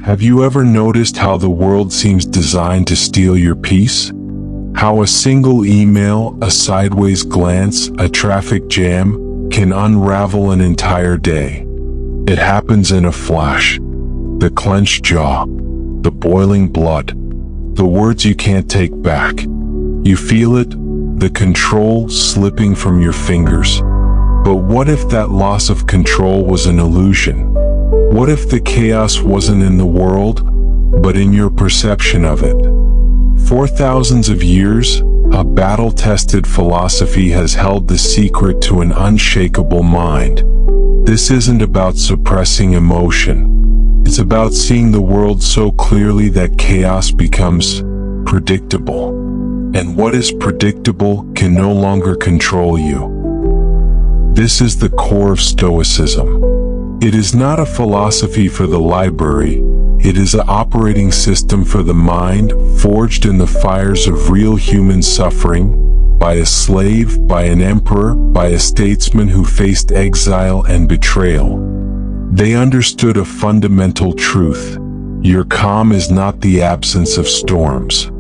Have you ever noticed how the world seems designed to steal your peace? How a single email, a sideways glance, a traffic jam can unravel an entire day. It happens in a flash. The clenched jaw, the boiling blood, the words you can't take back. You feel it, the control slipping from your fingers. But what if that loss of control was an illusion? What if the chaos wasn't in the world, but in your perception of it? For thousands of years, a battle-tested philosophy has held the secret to an unshakable mind. This isn't about suppressing emotion. It's about seeing the world so clearly that chaos becomes predictable. And what is predictable can no longer control you. This is the core of Stoicism. It is not a philosophy for the library. It is an operating system for the mind, forged in the fires of real human suffering, by a slave, by an emperor, by a statesman who faced exile and betrayal. They understood a fundamental truth. Your calm is not the absence of storms.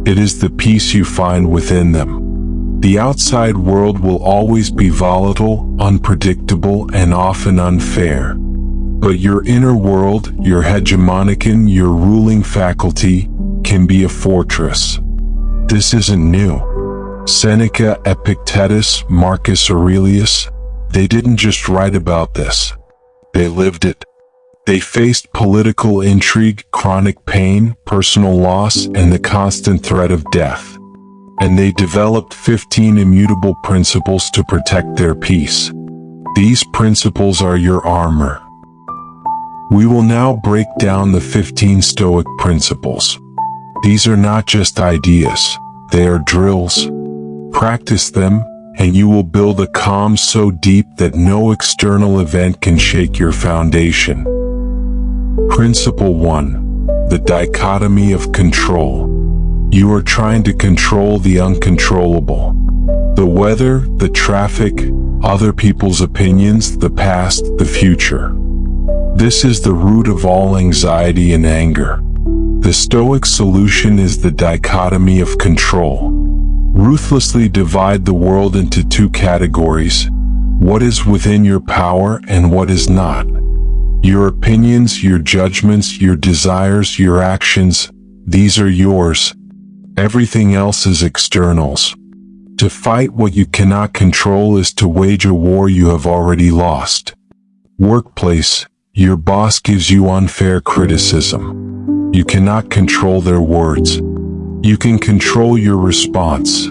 It is the peace you find within them. The outside world will always be volatile, unpredictable, and often unfair. But your inner world, your hegemonic, your ruling faculty, can be a fortress. This isn't new. Seneca, Epictetus, Marcus Aurelius, they didn't just write about this. They lived it. They faced political intrigue, chronic pain, personal loss, and the constant threat of death. And they developed 15 immutable principles to protect their peace. These principles are your armor. We will now break down the 15 Stoic principles. These are not just ideas, they are drills. Practice them, and you will build a calm so deep that no external event can shake your foundation. Principle 1. The dichotomy of control. You are trying to control the uncontrollable. The weather, the traffic, other people's opinions, the past, the future. This is the root of all anxiety and anger. The Stoic solution is the dichotomy of control. Ruthlessly divide the world into two categories: what is within your power and what is not. Your opinions, your judgments, your desires, your actions, these are yours. Everything else is externals. To fight what you cannot control is to wage a war you have already lost. Workplace, your boss gives you unfair criticism. You cannot control their words. You can control your response.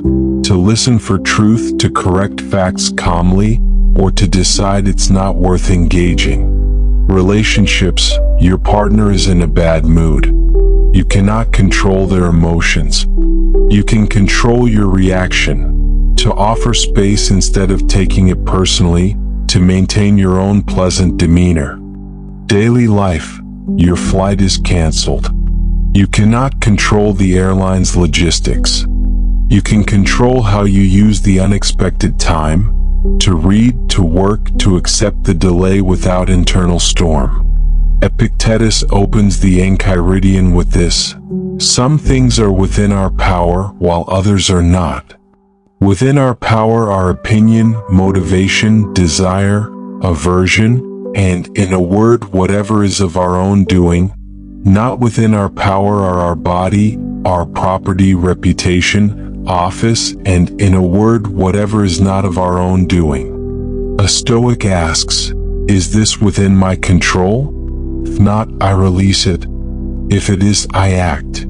To listen for truth, to correct facts calmly, or to decide it's not worth engaging. Relationships, your partner is in a bad mood. You cannot control their emotions. You can control your reaction. To offer space instead of taking it personally, to maintain your own pleasant demeanor. Daily life, your flight is canceled. You cannot control the airline's logistics. You can control how you use the unexpected time, to read, to work, to accept the delay without internal storm. Epictetus opens the Enchiridion with this: some things are within our power, while others are not. Within our power are opinion, motivation, desire, aversion, and, in a word, whatever is of our own doing. Not within our power are our body, our property, reputation, office, and, in a word, whatever is not of our own doing. A Stoic asks, is this within my control? If not, I release it. If it is, I act.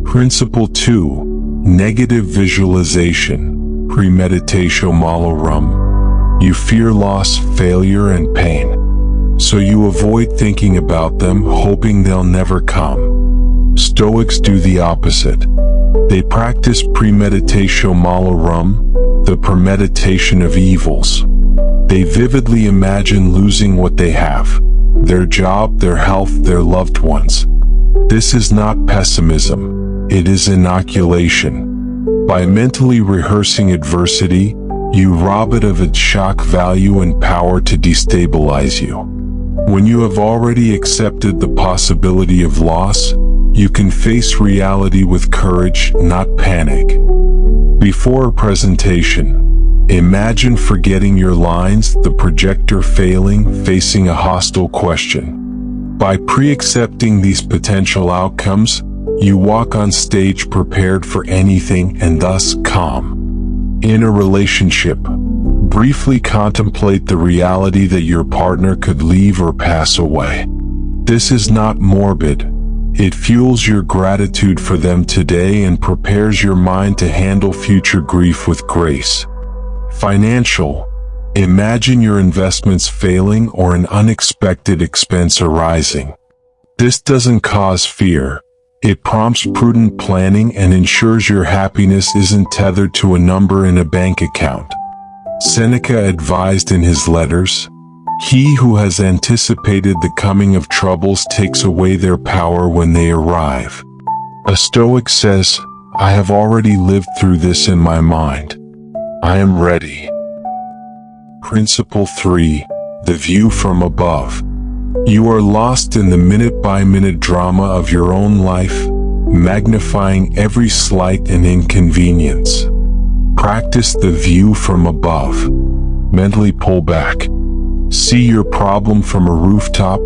Principle 2. Negative visualization. Premeditatio malorum. You fear loss, failure, and pain. So you avoid thinking about them, hoping they'll never come. Stoics do the opposite. They practice premeditatio malorum, the premeditation of evils. They vividly imagine losing what they have: their job, their health, their loved ones. This is not pessimism, it is inoculation. By mentally rehearsing adversity, you rob it of its shock value and power to destabilize you. When you have already accepted the possibility of loss, you can face reality with courage, not panic. Before a presentation, imagine forgetting your lines, the projector failing, facing a hostile question. By pre-accepting these potential outcomes, you walk on stage prepared for anything and thus calm. In a relationship, briefly contemplate the reality that your partner could leave or pass away. This is not morbid. It fuels your gratitude for them today and prepares your mind to handle future grief with grace. Financial. Imagine your investments failing or an unexpected expense arising. This doesn't cause fear. It prompts prudent planning and ensures your happiness isn't tethered to a number in a bank account. Seneca advised in his letters, "He who has anticipated the coming of troubles takes away their power when they arrive." A Stoic says, "I have already lived through this in my mind. I am ready." Principle 3. The view from above. You are lost in the minute-by-minute drama of your own life, magnifying every slight and inconvenience. Practice the view from above. Mentally pull back. See your problem from a rooftop,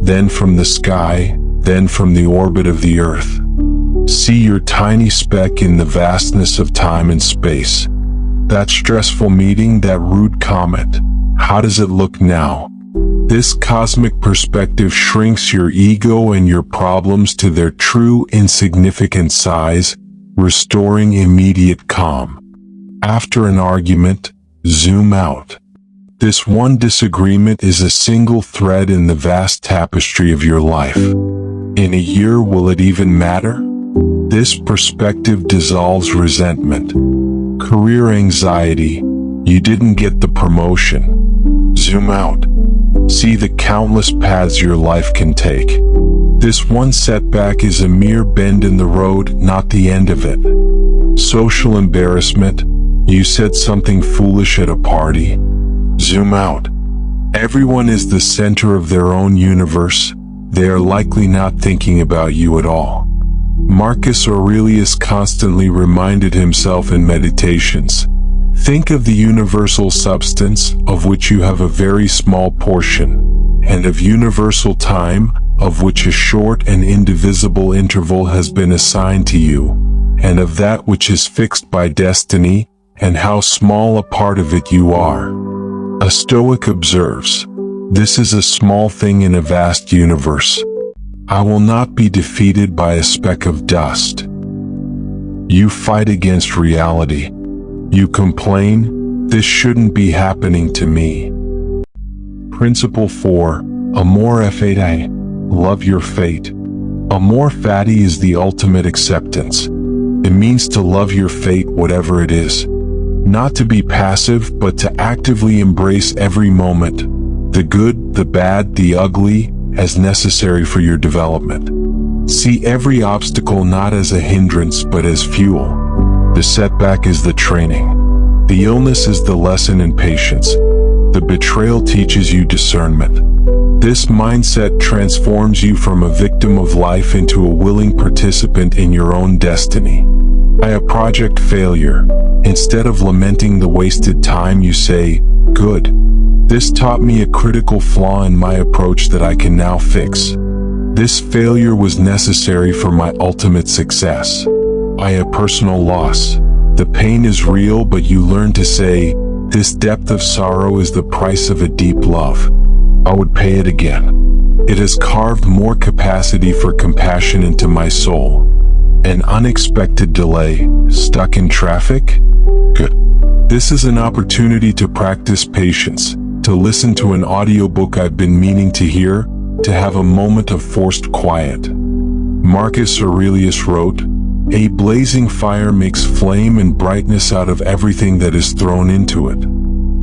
then from the sky, then from the orbit of the earth. See your tiny speck in the vastness of time and space. That stressful meeting, that rude comment, how does it look now? This cosmic perspective shrinks your ego and your problems to their true insignificant size, restoring immediate calm. After an argument, zoom out. This one disagreement is a single thread in the vast tapestry of your life. In a year, will it even matter? This perspective dissolves resentment. Career anxiety. You didn't get the promotion. Zoom out. See the countless paths your life can take. This one setback is a mere bend in the road, not the end of it. Social embarrassment. You said something foolish at a party. Zoom out. Everyone is the center of their own universe. They are likely not thinking about you at all. Marcus Aurelius constantly reminded himself in meditations, think of the universal substance, of which you have a very small portion, and of universal time, of which a short and indivisible interval has been assigned to you, and of that which is fixed by destiny, and how small a part of it you are. A Stoic observes, this is a small thing in a vast universe. I will not be defeated by a speck of dust. You fight against reality. You complain, this shouldn't be happening to me. Principle 4. Amor fati. Love your fate. Amor fati is the ultimate acceptance. It means to love your fate, whatever it is. Not to be passive, but to actively embrace every moment, the good, the bad, the ugly, as necessary for your development. See every obstacle not as a hindrance but as fuel. The setback is the training. The illness is the lesson in patience. The betrayal teaches you discernment. This mindset transforms you from a victim of life into a willing participant in your own destiny. By a project failure, instead of lamenting the wasted time, you say, good. This taught me a critical flaw in my approach that I can now fix. This failure was necessary for my ultimate success. By a personal loss, the pain is real, but you learn to say, this depth of sorrow is the price of a deep love. I would pay it again. It has carved more capacity for compassion into my soul. An unexpected delay, stuck in traffic? Good. This is an opportunity to practice patience, to listen to an audiobook I've been meaning to hear, to have a moment of forced quiet. Marcus Aurelius wrote, a blazing fire makes flame and brightness out of everything that is thrown into it.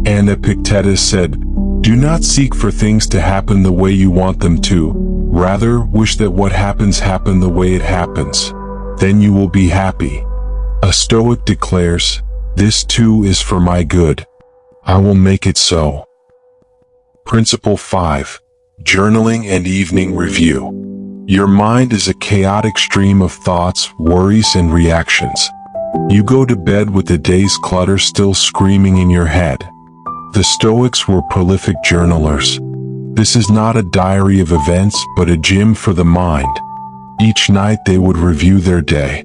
And Epictetus said, do not seek for things to happen the way you want them to, rather wish that what happens happen the way it happens. Then you will be happy. A Stoic declares, this too is for my good. I will make it so. Principle 5. journaling, and evening review. Your mind is a chaotic stream of thoughts, worries, and reactions. You go to bed with the day's clutter still screaming in your head. The Stoics were prolific journalers. This is not a diary of events, but a gym for the mind. Each night they would review their day.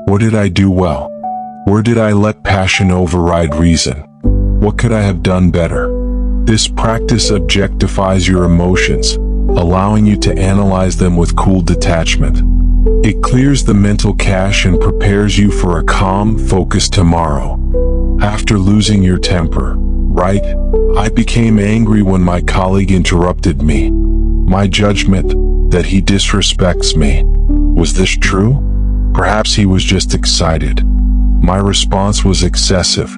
What did I do well? Where did I let passion override reason? What could I have done better? This practice objectifies your emotions, allowing you to analyze them with cool detachment. It clears the mental cache and prepares you for a calm, focused tomorrow. After losing your temper, right? I became angry when my colleague interrupted me. My judgment, that he disrespects me. Was this true? Perhaps he was just excited. My response was excessive.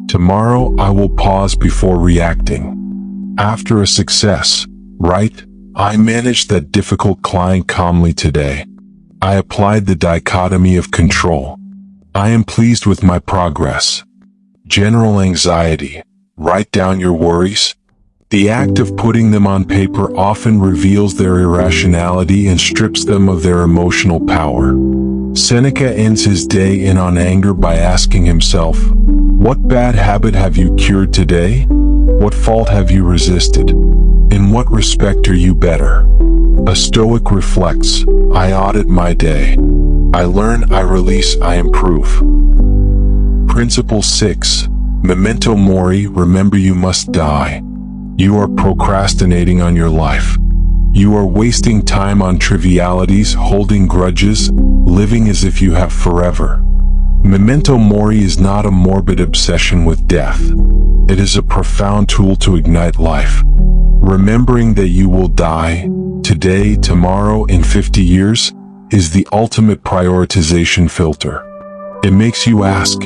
Tomorrow I will pause before reacting. After a success, right? I managed that difficult client calmly today. I applied the dichotomy of control. I am pleased with my progress. General anxiety. Write down your worries. The act of putting them on paper often reveals their irrationality and strips them of their emotional power. Seneca ends his day in on anger by asking himself, what bad habit have you cured today? What fault have you resisted? In what respect are you better? A Stoic reflects, I audit my day. I learn, I release, I improve. Principle 6. Memento mori, remember you must die. You are procrastinating on your life. You are wasting time on trivialities, holding grudges, living as if you have forever. Memento mori is not a morbid obsession with death. It is a profound tool to ignite life. Remembering that you will die, today, tomorrow, in 50 years, is the ultimate prioritization filter. It makes you ask,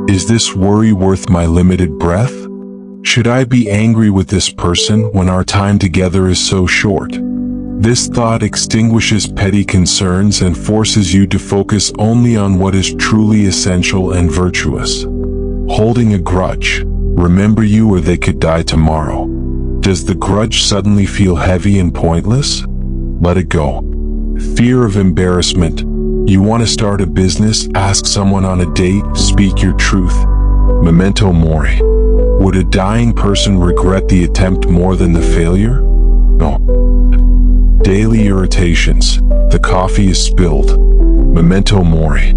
is this worry worth my limited breath? Should I be angry with this person when our time together is so short? This thought extinguishes petty concerns and forces you to focus only on what is truly essential and virtuous. Holding a grudge, remember you or they could die tomorrow. Does the grudge suddenly feel heavy and pointless? Let it go. Fear of embarrassment. You want to start a business, ask someone on a date, speak your truth. Memento mori. Would a dying person regret the attempt more than the failure? No. Daily irritations. The coffee is spilled. Memento mori.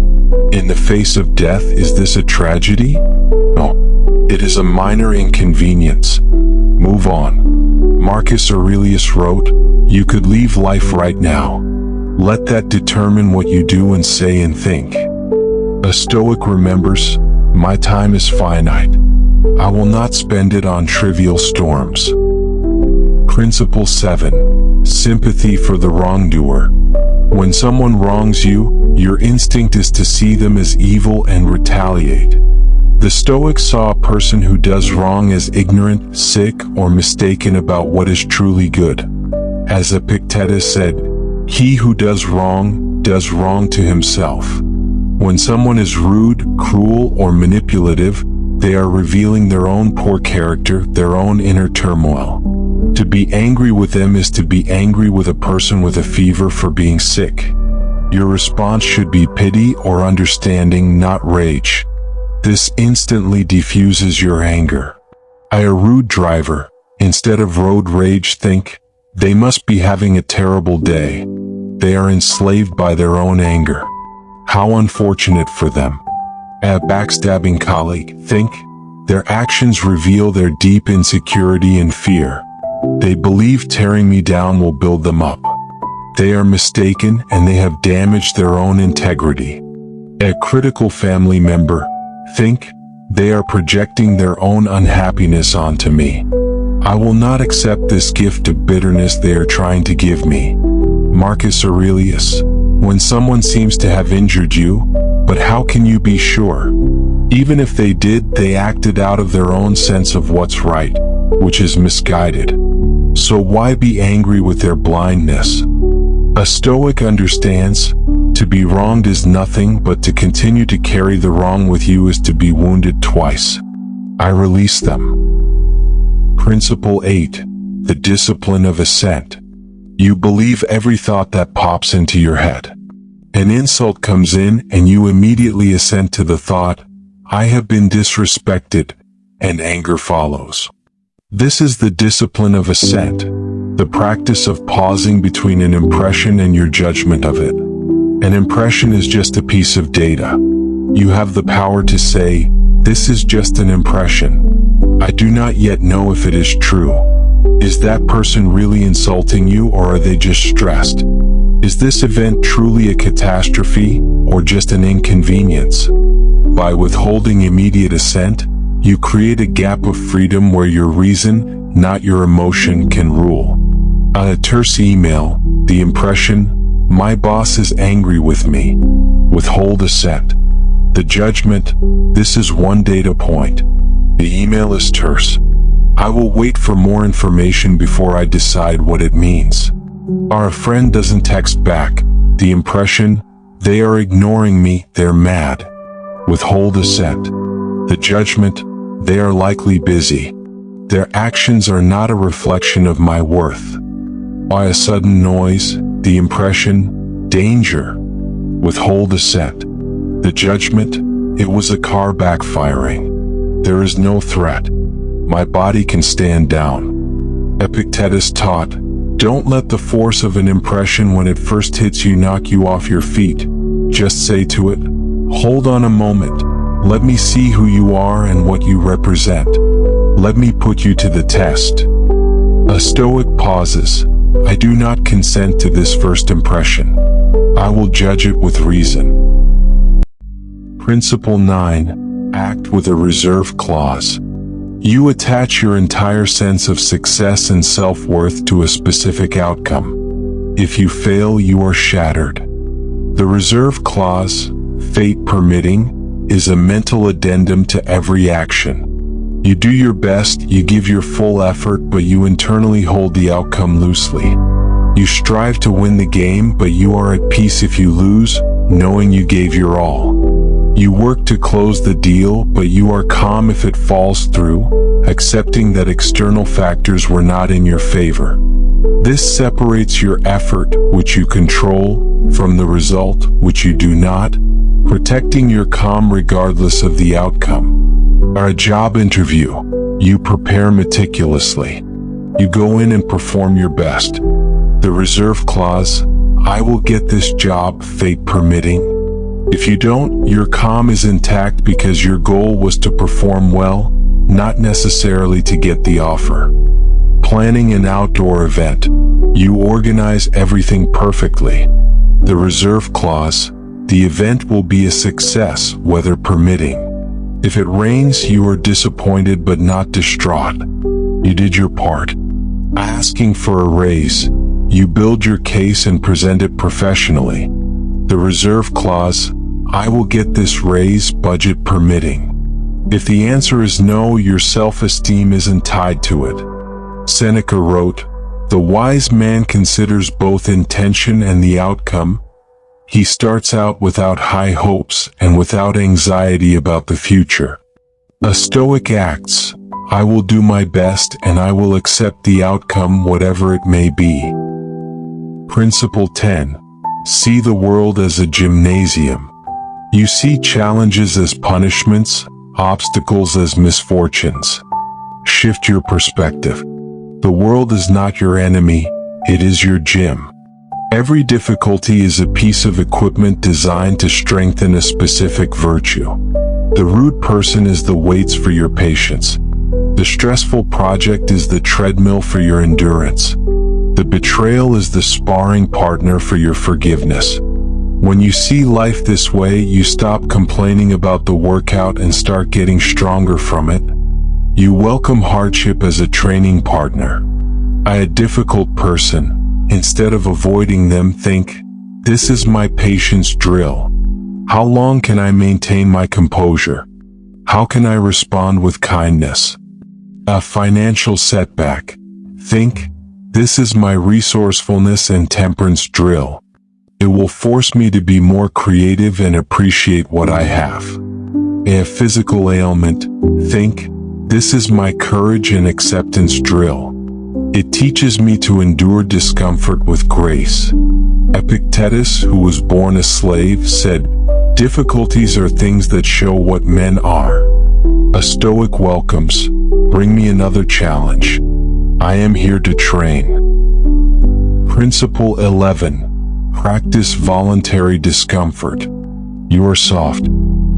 In the face of death, is this a tragedy? No. It is a minor inconvenience. Move on. Marcus Aurelius wrote, you could leave life right now. Let that determine what you do and say and think. A Stoic remembers, my time is finite. I will not spend it on trivial storms. Principle 7. Sympathy for the wrongdoer. When someone wrongs you, your instinct is to see them as evil and retaliate. The Stoics saw a person who does wrong as ignorant, sick, or mistaken about what is truly good. As Epictetus said, he who does wrong to himself. When someone is rude, cruel, or manipulative, they are revealing their own poor character, their own inner turmoil. To be angry with them is to be angry with a person with a fever for being sick. Your response should be pity or understanding, not rage. This instantly diffuses your anger. A rude driver, instead of road rage, think, they must be having a terrible day. They are enslaved by their own anger. How unfortunate for them. A backstabbing colleague, think, their actions reveal their deep insecurity and fear. They believe tearing me down will build them up. They are mistaken and they have damaged their own integrity. A critical family member, think, they are projecting their own unhappiness onto me. I will not accept this gift of bitterness they are trying to give me. Marcus Aurelius. When someone seems to have injured you, but how can you be sure? Even if they did, they acted out of their own sense of what's right, which is misguided. So why be angry with their blindness? A Stoic understands, to be wronged is nothing, but to continue to carry the wrong with you is to be wounded twice. I release them. Principle 8. The discipline of assent. You believe every thought that pops into your head. An insult comes in and you immediately assent to the thought, "I have been disrespected," and anger follows. This is the discipline of assent, the practice of pausing between an impression and your judgment of it. An impression is just a piece of data. You have the power to say, "This is just an impression. I do not yet know if it is true. Is that person really insulting you, or are they just stressed? Is this event truly a catastrophe, or just an inconvenience?" By withholding immediate assent, you create a gap of freedom where your reason, not your emotion, can rule. A terse email, the impression, "My boss is angry with me." Withhold assent. The judgment, "This is one data point." The email is terse. "I will wait for more information before I decide what it means." Or a friend doesn't text back. The impression, "They are ignoring me, they're mad." Withhold assent. The judgment, "They are likely busy. Their actions are not a reflection of my worth." By a sudden noise, the impression, "Danger." Withhold assent. The judgment, "It was a car backfiring. There is no threat. My body can stand down." Epictetus taught, "Don't let the force of an impression when it first hits you knock you off your feet. Just say to it, 'Hold on a moment. Let me see who you are and what you represent. Let me put you to the test.'" A Stoic pauses. "I do not consent to this first impression. I will judge it with reason." Principle 9. Act with a reserve clause. You attach your entire sense of success and self-worth to a specific outcome. If you fail, you are shattered. The reserve clause, fate permitting, is a mental addendum to every action. You do your best, you give your full effort, but you internally hold the outcome loosely. You strive to win the game, but you are at peace if you lose, knowing you gave your all. You work to close the deal, but you are calm if it falls through, accepting that external factors were not in your favor. This separates your effort, which you control, from the result, which you do not, protecting your calm regardless of the outcome. Or a job interview, you prepare meticulously. You go in and perform your best. The reserve clause, "I will get this job, fate permitting." If you don't, your calm is intact because your goal was to perform well, not necessarily to get the offer. Planning an outdoor event, you organize everything perfectly. The reserve clause, "The event will be a success, weather permitting." If it rains, you are disappointed but not distraught. You did your part. Asking for a raise, you build your case and present it professionally. The reserve clause, "I will get this raise, budget permitting." If the answer is no, your self-esteem isn't tied to it. Seneca wrote, "The wise man considers both intention and the outcome. He starts out without high hopes and without anxiety about the future." A Stoic acts, "I will do my best and I will accept the outcome whatever it may be." Principle 10. See the world as a gymnasium. You see challenges as punishments, obstacles as misfortunes. Shift your perspective. The world is not your enemy, it is your gym. Every difficulty is a piece of equipment designed to strengthen a specific virtue. The rude person is the weights for your patience. The stressful project is the treadmill for your endurance. The betrayal is the sparring partner for your forgiveness. When you see life this way, you stop complaining about the workout and start getting stronger from it. You welcome hardship as a training partner. A difficult person, instead of avoiding them, think, "This is my patience drill. How long can I maintain my composure? How can I respond with kindness?" A financial setback, think, "This is my resourcefulness and temperance drill. It will force me to be more creative and appreciate what I have." A physical ailment, think, "This is my courage and acceptance drill. It teaches me to endure discomfort with grace. Epictetus, who was born a slave, said, "Difficulties are things that show what men are." A Stoic welcomes, "Bring me another challenge. I am here to train." Principle 11. Practice voluntary discomfort. You are soft.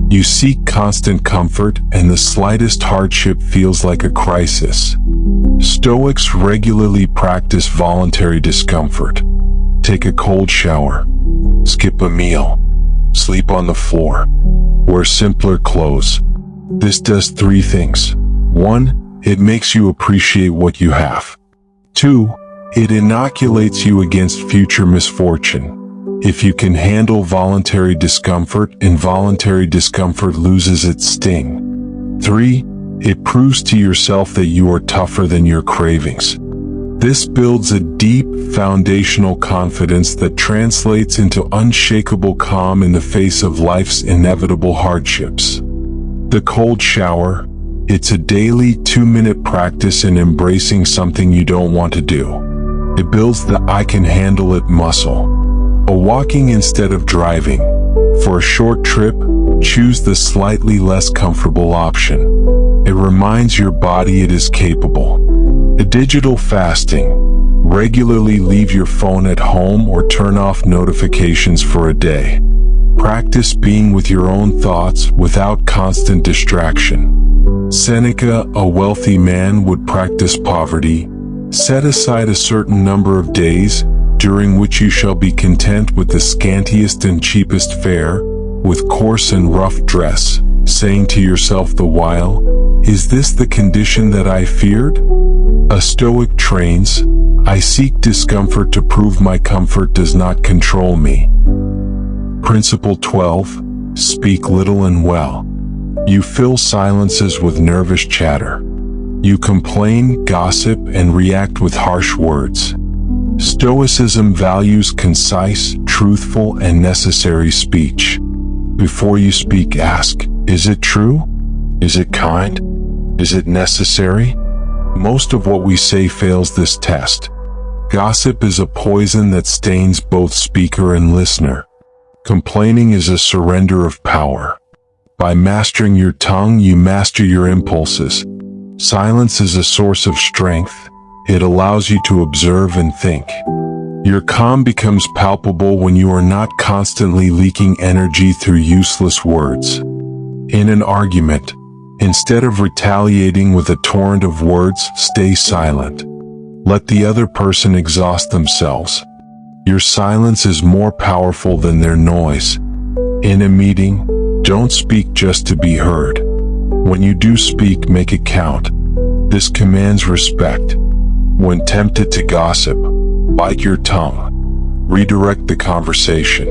You seek constant comfort, and the slightest hardship feels like a crisis. Stoics regularly practice voluntary discomfort. Take a cold shower. Skip a meal. Sleep on the floor. Wear simpler clothes. This does 3 things. 1. It makes you appreciate what you have. 2. It inoculates you against future misfortune. If you can handle voluntary discomfort, involuntary discomfort loses its sting. 3. It proves to yourself that you are tougher than your cravings. This builds a deep, foundational confidence that translates into unshakable calm in the face of life's inevitable hardships. The cold shower, it's a daily 2-minute practice in embracing something you don't want to do. It builds the "I can handle it" muscle. A walking instead of driving. For a short trip, choose the slightly less comfortable option. It reminds your body it is capable. A digital fasting. Regularly leave your phone at home or turn off notifications for a day. Practice being with your own thoughts without constant distraction. Seneca, a wealthy man, would practice poverty. Set aside a certain number of days, during which you shall be content with the scantiest and cheapest fare, with coarse and rough dress, saying to yourself the while, "Is this the condition that I feared?" A Stoic trains, "I seek discomfort to prove my comfort does not control me." Principle 12. Speak little and well. You fill silences with nervous chatter. You complain, gossip, and react with harsh words. Stoicism values concise, truthful, and necessary speech. Before you speak, ask, "Is it true? Is it kind? Is it necessary?" Most of what we say fails this test. Gossip is a poison that stains both speaker and listener. Complaining is a surrender of power. By mastering your tongue, you master your impulses. Silence is a source of strength. It allows you to observe and think. Your calm becomes palpable when you are not constantly leaking energy through useless words. In an argument, instead of retaliating with a torrent of words, stay silent. Let the other person exhaust themselves. Your silence is more powerful than their noise. In a meeting, don't speak just to be heard. When you do speak, make it count. This commands respect. When tempted to gossip, bite your tongue. Redirect the conversation.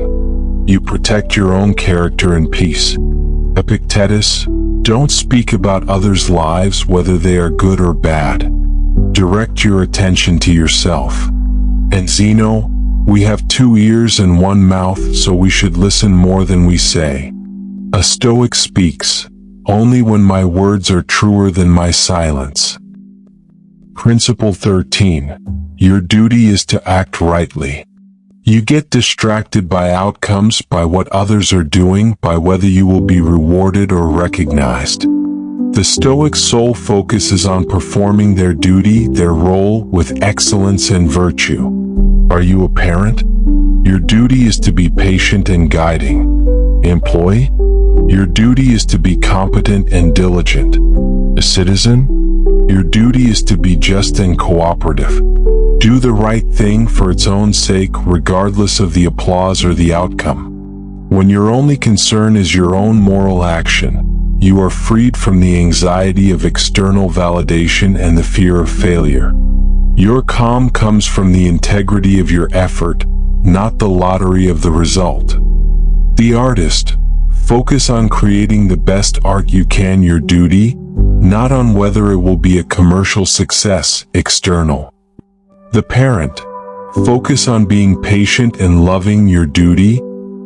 You protect your own character and peace. Epictetus, don't speak about others' lives whether they are good or bad. Direct your attention to yourself. And Zeno, we have 2 ears and 1 mouth, so we should listen more than we say. A Stoic speaks, "Only when my words are truer than my silence." Principle 13. Your duty is to act rightly. You get distracted by outcomes, by what others are doing, by whether you will be rewarded or recognized. The Stoic soul focuses on performing their duty, their role, with excellence and virtue. Are you a parent? Your duty is to be patient and guiding. Employee? Your duty is to be competent and diligent. A citizen? Your duty is to be just and cooperative. Do the right thing for its own sake, regardless of the applause or the outcome. When your only concern is your own moral action, you are freed from the anxiety of external validation and the fear of failure. Your calm comes from the integrity of your effort, not the lottery of the result. The artist, focus on creating the best art you can, your duty, not on whether it will be a commercial success, external. The parent, focus on being patient and loving, your duty,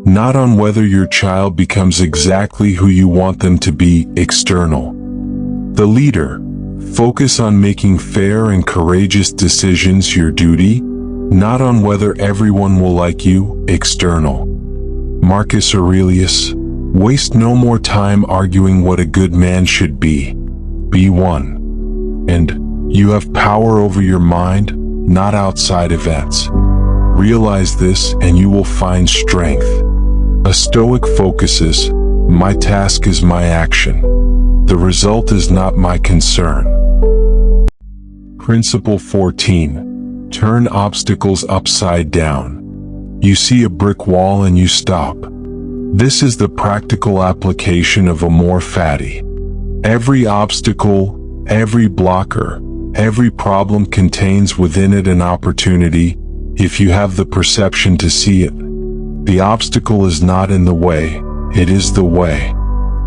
not on whether your child becomes exactly who you want them to be, external. The leader, Focus on making fair and courageous decisions your duty, not on whether everyone will like you, external. Marcus Aurelius, waste no more time arguing what a good man should be. Be one. And you have power over your mind, not outside events. Realize this and you will find strength. A Stoic focuses, my task is my action. The result is not my concern. Principle 14. Turn obstacles upside down. You see a brick wall and you stop. This is the practical application of amor fati. Every obstacle, every blocker, every problem contains within it an opportunity, if you have the perception to see it. The obstacle is not in the way, it is the way.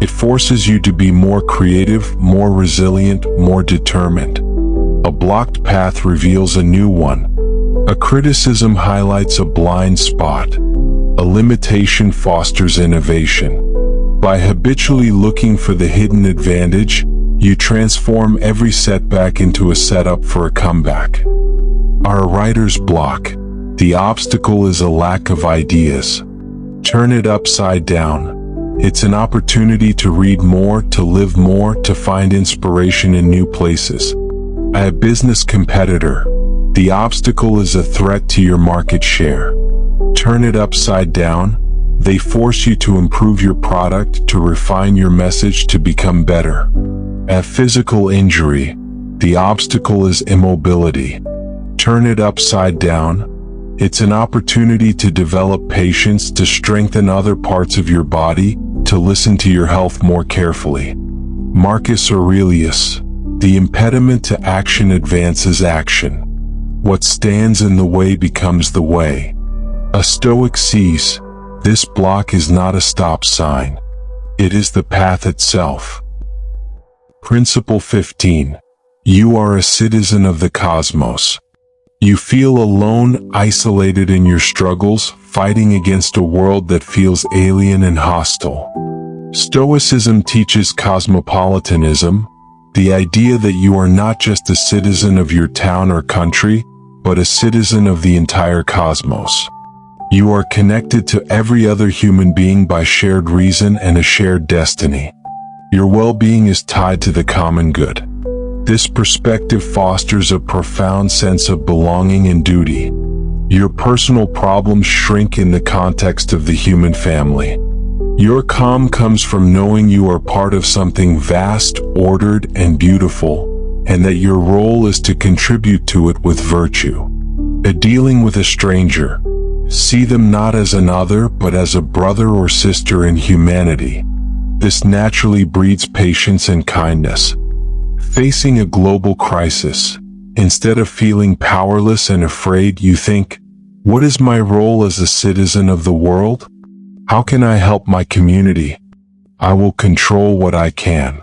It forces you to be more creative, more resilient, more determined. A blocked path reveals a new one. A criticism highlights a blind spot. A limitation fosters innovation. By habitually looking for the hidden advantage, you transform every setback into a setup for a comeback. Our writer's block. The obstacle is a lack of ideas. Turn it upside down. It's an opportunity to read more, to live more, to find inspiration in new places. A business competitor. The obstacle is a threat to your market share. Turn it upside down. They force you to improve your product, to refine your message, to become better. A physical injury. The obstacle is immobility. Turn it upside down. It's an opportunity to develop patience, to strengthen other parts of your body, to listen to your health more carefully. Marcus Aurelius. The impediment to action advances action. What stands in the way becomes the way. A Stoic sees, this block is not a stop sign. It is the path itself. Principle 15. You are a citizen of the cosmos. You feel alone, isolated in your struggles, fighting against a world that feels alien and hostile. Stoicism teaches cosmopolitanism, the idea that you are not just a citizen of your town or country, but a citizen of the entire cosmos. You are connected to every other human being by shared reason and a shared destiny. Your well-being is tied to the common good. This perspective fosters a profound sense of belonging and duty. Your personal problems shrink in the context of the human family. Your calm comes from knowing you are part of something vast, ordered, and beautiful, and that your role is to contribute to it with virtue. Dealing with a stranger. See them not as another, but as a brother or sister in humanity. This naturally breeds patience and kindness. Facing a global crisis, instead of feeling powerless and afraid, you think, what is my role as a citizen of the world? How can I help my community? I will control what I can.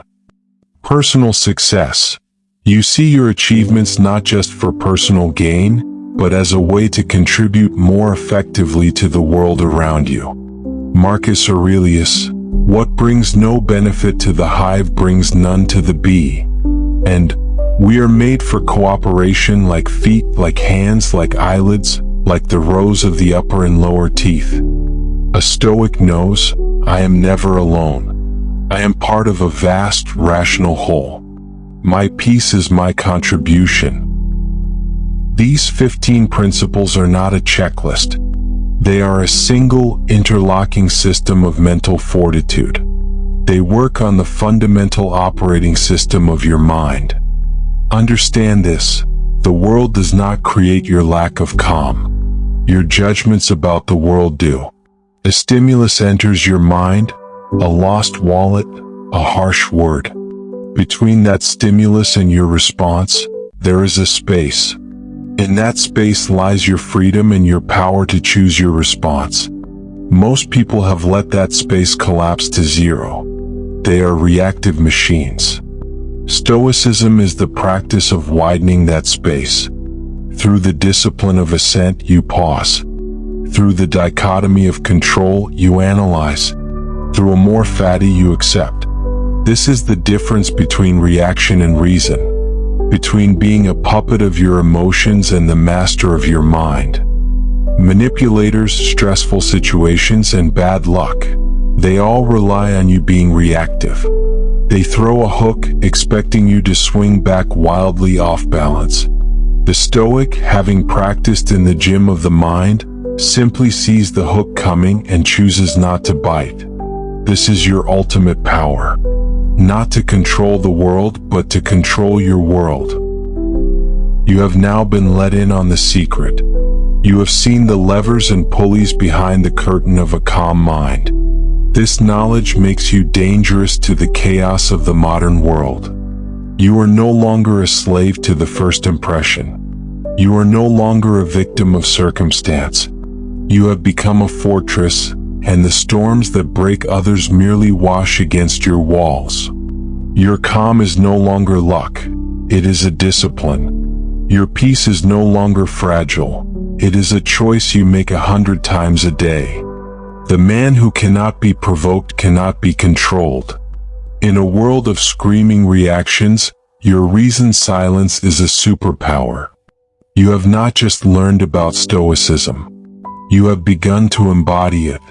Personal success. You see your achievements not just for personal gain, but as a way to contribute more effectively to the world around you. Marcus Aurelius. What brings no benefit to the hive brings none to the bee. And we are made for cooperation, like feet, like hands, like eyelids, like the rows of the upper and lower teeth. A Stoic knows, I am never alone. I am part of a vast, rational whole. My peace is my contribution. These 15 principles are not a checklist. They are a single, interlocking system of mental fortitude. They work on the fundamental operating system of your mind. Understand this, the world does not create your lack of calm. Your judgments about the world do. A stimulus enters your mind, a lost wallet, a harsh word. Between that stimulus and your response, there is a space. In that space lies your freedom and your power to choose your response. Most people have let that space collapse to zero. They are reactive machines. Stoicism is the practice of widening that space. Through the discipline of assent, you pause. Through the dichotomy of control, you analyze. Through amor fati, you accept. This is the difference between reaction and reason. between being a puppet of your emotions and the master of your mind. Manipulators, stressful situations, and bad luck, they all rely on you being reactive. They throw a hook, expecting you to swing back wildly off balance. The Stoic, having practiced in the gym of the mind, simply sees the hook coming and chooses not to bite. This is your ultimate power. Not to control the world, but to control your world. You have now been let in on the secret. You have seen the levers and pulleys behind the curtain of a calm mind. This knowledge makes you dangerous to the chaos of the modern world. You are no longer a slave to the first impression. You are no longer a victim of circumstance. You have become a fortress, and the storms that break others merely wash against your walls. Your calm is no longer luck, it is a discipline. Your peace is no longer fragile, it is a choice you make 100 times a day. The man who cannot be provoked cannot be controlled. In a world of screaming reactions, your reasoned silence is a superpower. You have not just learned about Stoicism. You have begun to embody it.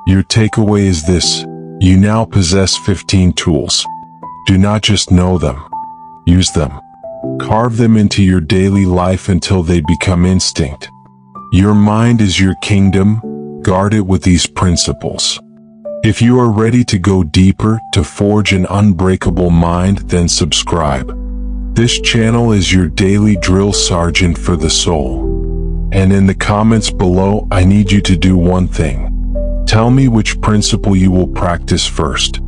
Your takeaway is this: you now possess 15 tools. Do not just know them. Use them. Carve them into your daily life until they become instinct. Your mind is your kingdom. Guard it with these principles. If you are ready to go deeper, to forge an unbreakable mind, then subscribe. This channel is your daily drill sergeant for the soul. And in the comments below, I need you to do one thing. Tell me which principle you will practice first.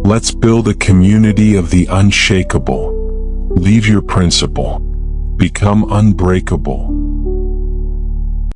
Let's build a community of the unshakable. Leave your principle. Become unbreakable.